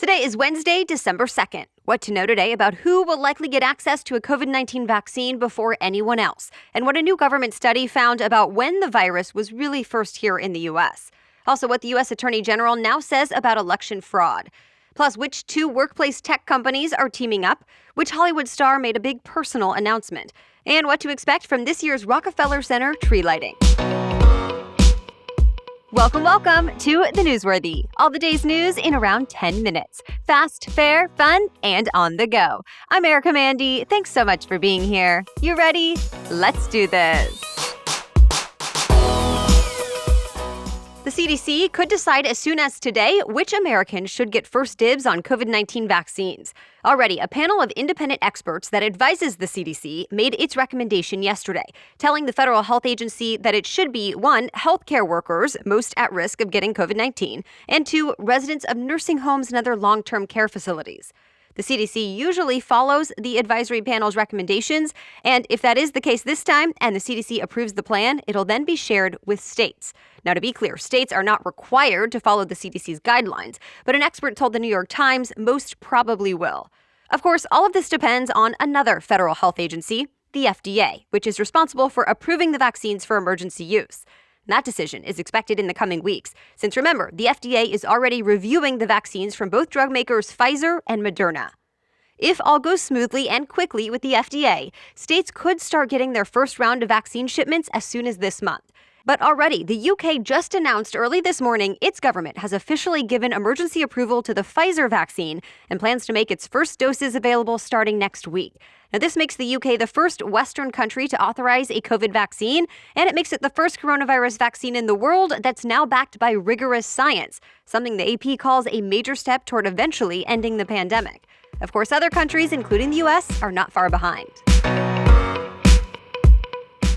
Today is Wednesday, December 2nd. What to know today about who will likely get access to a COVID-19 vaccine before anyone else, and what a new government study found about when the virus was really first here in the U.S. Also, what the U.S. Attorney General now says about election fraud. Plus, which two workplace tech companies are teaming up, which Hollywood star made a big personal announcement, and what to expect from this year's Rockefeller Center tree lighting. Welcome to The Newsworthy. All the day's news in around 10 minutes. Fast, fair, fun, and on the go. I'm Erica Mandy. Thanks so much for being here. You ready? Let's do this. The CDC could decide as soon as today which Americans should get first dibs on COVID-19 vaccines. Already, a panel of independent experts that advises the CDC made its recommendation yesterday, telling the federal health agency that it should be 1. Healthcare workers most at risk of getting COVID-19, and 2. Residents of nursing homes and other long-term care facilities. The CDC usually follows the advisory panel's recommendations, and if that is the case this time and the CDC approves the plan, it'll then be shared with states. Now, to be clear, states are not required to follow the CDC's guidelines, but an expert told the New York Times most probably will. Of course, all of this depends on another federal health agency, the FDA, which is responsible for approving the vaccines for emergency use. That decision is expected in the coming weeks, since remember, the FDA is already reviewing the vaccines from both drug makers Pfizer and Moderna. If all goes smoothly and quickly with the FDA, states could start getting their first round of vaccine shipments as soon as this month. But already, the UK just announced early this morning its government has officially given emergency approval to the Pfizer vaccine and plans to make its first doses available starting next week. Now, this makes the UK the first Western country to authorize a COVID vaccine, and it makes it the first coronavirus vaccine in the world that's now backed by rigorous science, something the AP calls a major step toward eventually ending the pandemic. Of course, other countries, including the US, are not far behind.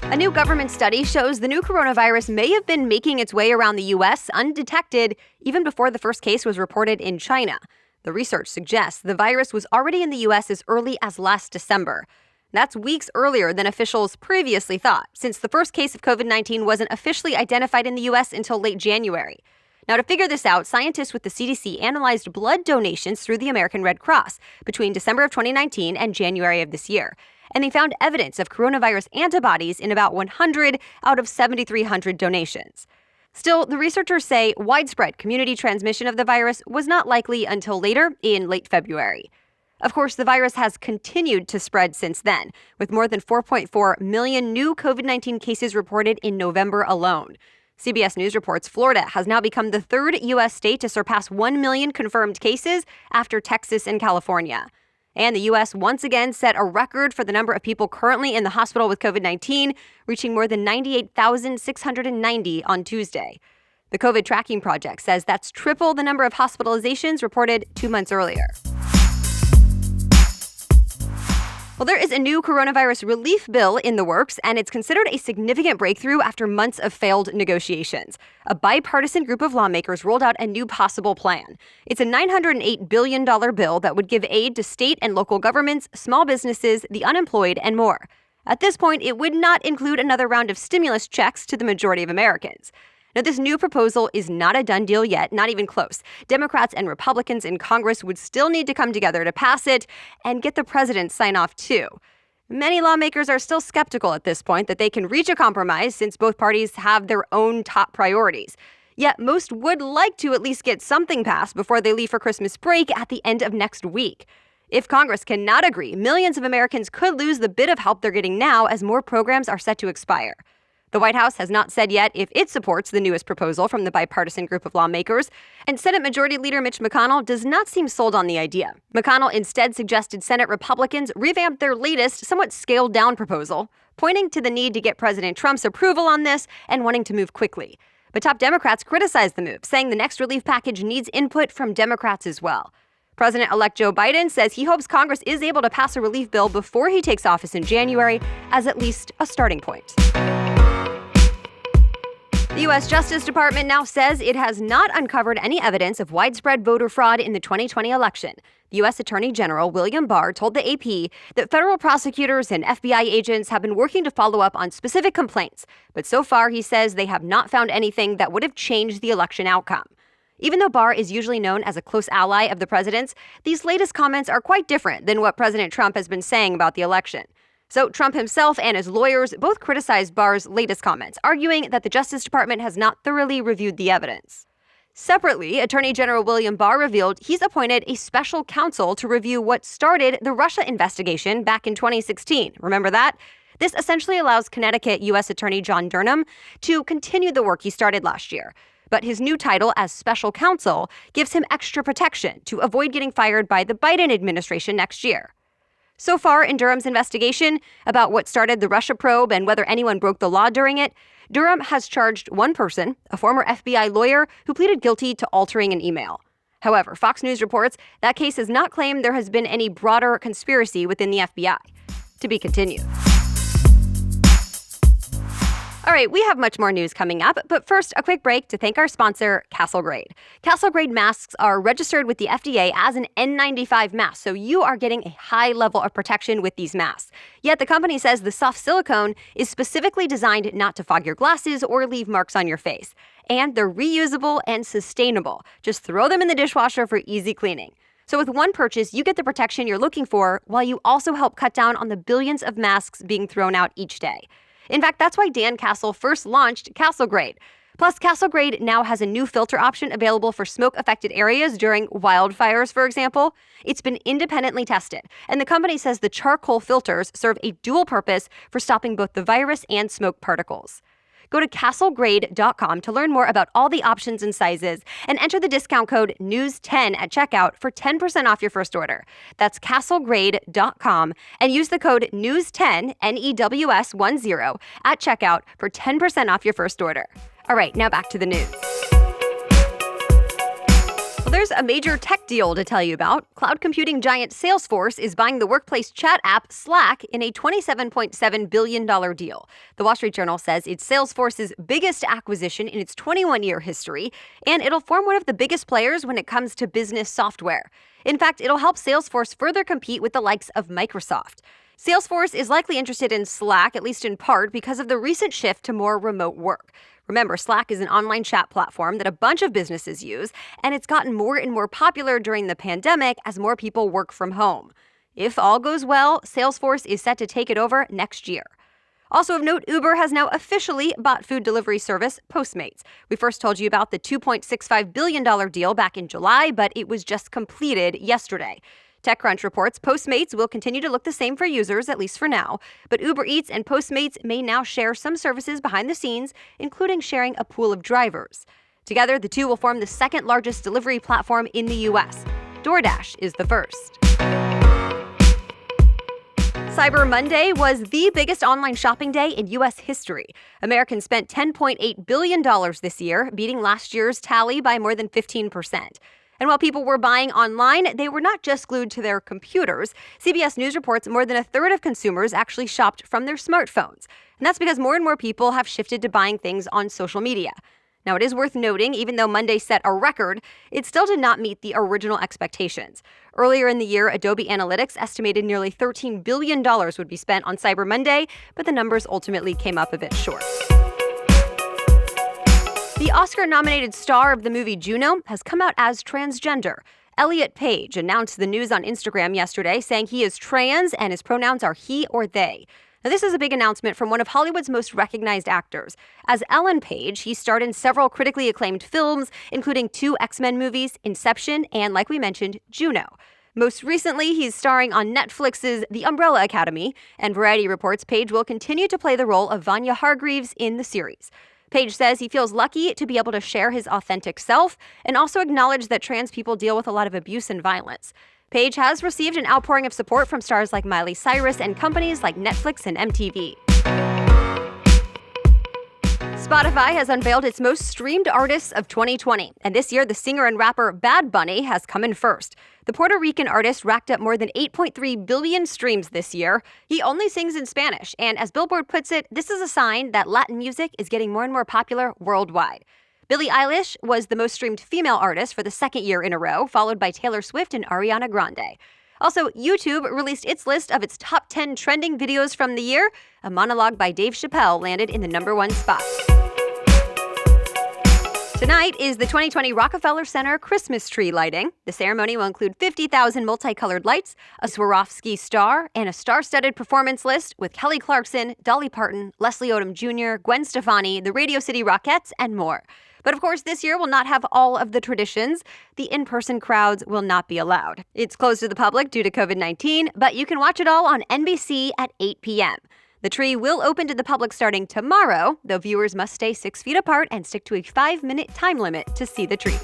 A new government study shows the new coronavirus may have been making its way around the U.S. undetected even before the first case was reported in China. The research suggests the virus was already in the U.S. as early as last December. That's weeks earlier than officials previously thought, since the first case of COVID-19 wasn't officially identified in the U.S. until late January. Now, to figure this out, scientists with the CDC analyzed blood donations through the American Red Cross between December of 2019 and January of this year. And they found evidence of coronavirus antibodies in about 100 out of 7,300 donations. Still, the researchers say widespread community transmission of the virus was not likely until later in late February. Of course, the virus has continued to spread since then, with more than 4.4 million new COVID-19 cases reported in November alone. CBS News reports Florida has now become the third U.S. state to surpass 1 million confirmed cases after Texas and California. And the U.S. once again set a record for the number of people currently in the hospital with COVID-19, reaching more than 98,690 on Tuesday. The COVID Tracking Project says that's triple the number of hospitalizations reported 2 months earlier. Well, there is a new coronavirus relief bill in the works, and it's considered a significant breakthrough after months of failed negotiations. A bipartisan group of lawmakers rolled out a new possible plan. It's a $908 billion bill that would give aid to state and local governments, small businesses, the unemployed, and more. At this point, it would not include another round of stimulus checks to the majority of Americans. Now, this new proposal is not a done deal yet, not even close. Democrats and Republicans in Congress would still need to come together to pass it and get the president's sign-off, too. Many lawmakers are still skeptical at this point that they can reach a compromise since both parties have their own top priorities. Yet most would like to at least get something passed before they leave for Christmas break at the end of next week. If Congress cannot agree, millions of Americans could lose the bit of help they're getting now as more programs are set to expire. The White House has not said yet if it supports the newest proposal from the bipartisan group of lawmakers, and Senate Majority Leader Mitch McConnell does not seem sold on the idea. McConnell instead suggested Senate Republicans revamp their latest, somewhat scaled-down proposal, pointing to the need to get President Trump's approval on this and wanting to move quickly. But top Democrats criticized the move, saying the next relief package needs input from Democrats as well. President-elect Joe Biden says he hopes Congress is able to pass a relief bill before he takes office in January as at least a starting point. The U.S. Justice Department now says it has not uncovered any evidence of widespread voter fraud in the 2020 election. The U.S. Attorney General William Barr told the AP that federal prosecutors and FBI agents have been working to follow up on specific complaints, but so far he says they have not found anything that would have changed the election outcome. Even though Barr is usually known as a close ally of the president's, these latest comments are quite different than what President Trump has been saying about the election. So Trump himself and his lawyers both criticized Barr's latest comments, arguing that the Justice Department has not thoroughly reviewed the evidence. Separately, Attorney General William Barr revealed he's appointed a special counsel to review what started the Russia investigation back in 2016. Remember that? This essentially allows Connecticut U.S. Attorney John Durham to continue the work he started last year. But his new title as special counsel gives him extra protection to avoid getting fired by the Biden administration next year. So far in Durham's investigation about what started the Russia probe and whether anyone broke the law during it, Durham has charged one person, a former FBI lawyer who pleaded guilty to altering an email. However, Fox News reports that case has not claimed there has been any broader conspiracy within the FBI. To be continued. All right, we have much more news coming up, but first, a quick break to thank our sponsor, Castle Grade. Castle Grade masks are registered with the FDA as an N95 mask, so you are getting a high level of protection with these masks. Yet the company says the soft silicone is specifically designed not to fog your glasses or leave marks on your face. And they're reusable and sustainable. Just throw them in the dishwasher for easy cleaning. So with one purchase, you get the protection you're looking for, while you also help cut down on the billions of masks being thrown out each day. In fact, that's why Dan Castle first launched Castle Grade. Plus, Castle Grade now has a new filter option available for smoke-affected areas during wildfires, for example. It's been independently tested, and the company says the charcoal filters serve a dual purpose for stopping both the virus and smoke particles. Go to castlegrade.com to learn more about all the options and sizes and enter the discount code NEWS10 at checkout for 10% off your first order. That's castlegrade.com and use the code NEWS10, NEWS10, at checkout for 10% off your first order. All right, now back to the news. Well, there's a major tech deal to tell you about. Cloud computing giant Salesforce is buying the workplace chat app Slack in a $27.7 billion deal. The Wall Street Journal says it's Salesforce's biggest acquisition in its 21-year history, and it'll form one of the biggest players when it comes to business software. In fact, it'll help Salesforce further compete with the likes of Microsoft. Salesforce is likely interested in Slack, at least in part, because of the recent shift to more remote work. Remember, Slack is an online chat platform that a bunch of businesses use, and it's gotten more and more popular during the pandemic as more people work from home. If all goes well, Salesforce is set to take it over next year. Also of note, Uber has now officially bought food delivery service Postmates. We first told you about the $2.65 billion deal back in July, but it was just completed yesterday. TechCrunch reports Postmates will continue to look the same for users, at least for now, but Uber Eats and Postmates may now share some services behind the scenes, including sharing a pool of drivers. Together, the two will form the second largest delivery platform in the U.S. DoorDash is the first. Cyber Monday was the biggest online shopping day in U.S. history. Americans spent $10.8 billion this year, beating last year's tally by more than 15%. And while people were buying online, they were not just glued to their computers. CBS News reports more than a third of consumers actually shopped from their smartphones. And that's because more and more people have shifted to buying things on social media. Now, it is worth noting, even though Monday set a record, it still did not meet the original expectations. Earlier in the year, Adobe Analytics estimated nearly $13 billion would be spent on Cyber Monday, but the numbers ultimately came up a bit short. The Oscar-nominated star of the movie Juno has come out as transgender. Elliot Page announced the news on Instagram yesterday, saying he is trans and his pronouns are he or they. Now, this is a big announcement from one of Hollywood's most recognized actors. As Ellen Page, he starred in several critically acclaimed films, including 2 X-Men movies, Inception, and, like we mentioned, Juno. Most recently, he's starring on Netflix's The Umbrella Academy, and Variety reports Page will continue to play the role of Vanya Hargreaves in the series. Page says he feels lucky to be able to share his authentic self and also acknowledge that trans people deal with a lot of abuse and violence. Page has received an outpouring of support from stars like Miley Cyrus and companies like Netflix and MTV. Spotify has unveiled its most streamed artists of 2020, and this year the singer and rapper Bad Bunny has come in first. The Puerto Rican artist racked up more than 8.3 billion streams this year. He only sings in Spanish, and as Billboard puts it, this is a sign that Latin music is getting more and more popular worldwide. Billie Eilish was the most streamed female artist for the second year in a row, followed by Taylor Swift and Ariana Grande. Also, YouTube released its list of its top 10 trending videos from the year. A monologue by Dave Chappelle landed in the #1 spot. Tonight is the 2020 Rockefeller Center Christmas tree lighting. The ceremony will include 50,000 multicolored lights, a Swarovski star, and a star-studded performance list with Kelly Clarkson, Dolly Parton, Leslie Odom Jr., Gwen Stefani, the Radio City Rockettes, and more. But of course, this year will not have all of the traditions. The in-person crowds will not be allowed. It's closed to the public due to COVID-19, but you can watch it all on NBC at 8 p.m. The tree will open to the public starting tomorrow, though viewers must stay 6 feet apart and stick to a 5-minute time limit to see the tree.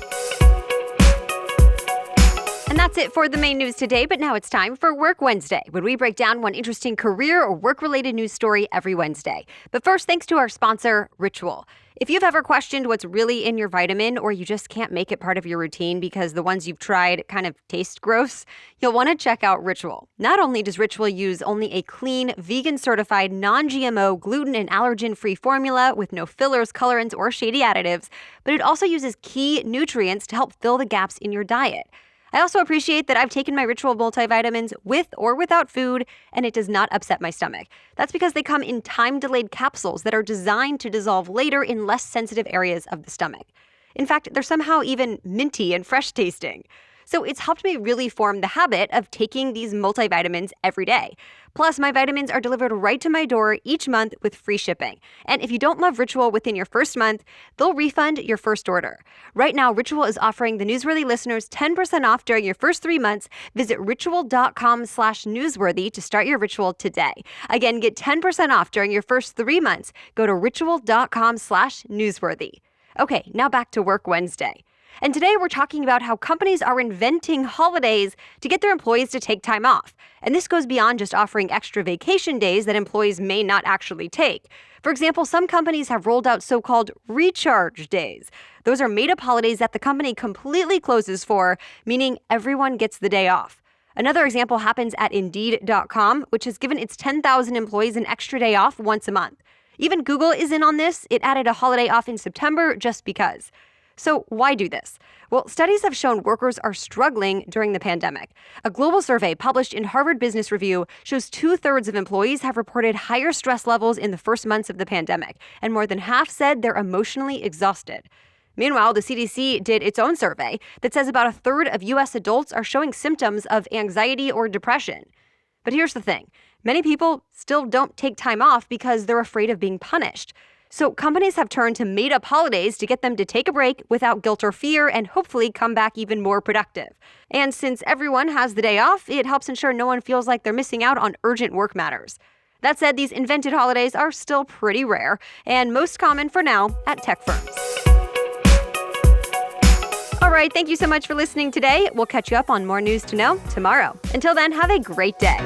And that's it for the main news today, but now it's time for Work Wednesday, when we break down one interesting career or work-related news story every Wednesday. But first, thanks to our sponsor, Ritual. If you've ever questioned what's really in your vitamin, or you just can't make it part of your routine because the ones you've tried kind of taste gross, you'll want to check out Ritual. Not only does Ritual use only a clean, vegan-certified, non-GMO, gluten and allergen-free formula with no fillers, colorants, or shady additives, but it also uses key nutrients to help fill the gaps in your diet. I also appreciate that I've taken my Ritual multivitamins with or without food, and it does not upset my stomach. That's because they come in time-delayed capsules that are designed to dissolve later in less sensitive areas of the stomach. In fact, they're somehow even minty and fresh tasting. So it's helped me really form the habit of taking these multivitamins every day. Plus, my vitamins are delivered right to my door each month with free shipping. And if you don't love Ritual within your first month, they'll refund your first order. Right now, Ritual is offering the Newsworthy listeners 10% off during your first 3 months. Visit ritual.com/newsworthy to start your Ritual today. Again, get 10% off during your first 3 months. Go to ritual.com/newsworthy. Okay, now back to Work Wednesday. And today we're talking about how companies are inventing holidays to get their employees to take time off. And this goes beyond just offering extra vacation days that employees may not actually take. For example, some companies have rolled out so-called recharge days. Those are made-up holidays that the company completely closes for, meaning everyone gets the day off. Another example happens at Indeed.com, which has given its 10,000 employees an extra day off once a month. Even Google is in on this. It added a holiday off in September just because. So why do this? Well, studies have shown workers are struggling during the pandemic. A global survey published in Harvard Business Review shows 2/3 of employees have reported higher stress levels in the first months of the pandemic, and more than half said they're emotionally exhausted. Meanwhile, the CDC did its own survey that says about 1/3 of U.S. adults are showing symptoms of anxiety or depression. But here's the thing. Many people still don't take time off because they're afraid of being punished. So companies have turned to made-up holidays to get them to take a break without guilt or fear and hopefully come back even more productive. And since everyone has the day off, it helps ensure no one feels like they're missing out on urgent work matters. That said, these invented holidays are still pretty rare and most common for now at tech firms. All right, thank you so much for listening today. We'll catch you up on more news to know tomorrow. Until then, have a great day.